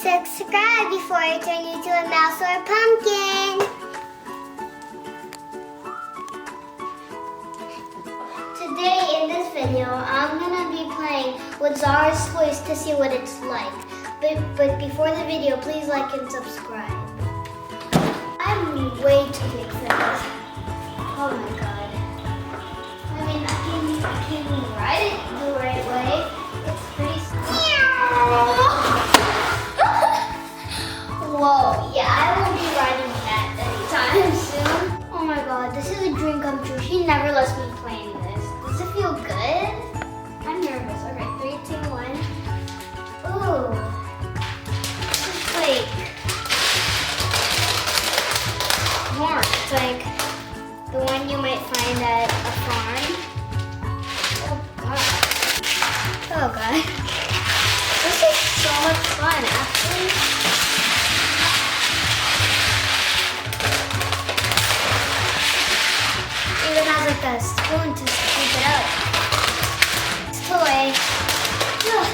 Subscribe before I turn you to a mouse or a pumpkin. Today in this video, I'm gonna be playing with Zara's toys to see what it's like. But before the video, please like and subscribe. I'm way too big for this. Oh my god. I mean, I can ride it the right way. It's pretty Whoa, yeah, I won't be riding that anytime soon. Oh my god, this is a dream come true. She never lets me play in this. Does it feel good? I'm nervous. Okay, 3, 2, 1. Ooh. This is like corn. It's like the one you might find at a farm. Oh god. Oh god. This is so much fun, actually. Even has like a spoon to scoop it out. This toy. Ugh.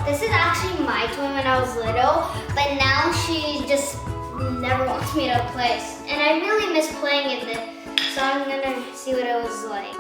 This is actually my toy when I was little, but now she just never wants me to play. And I really miss playing in this, so I'm gonna see what it was like.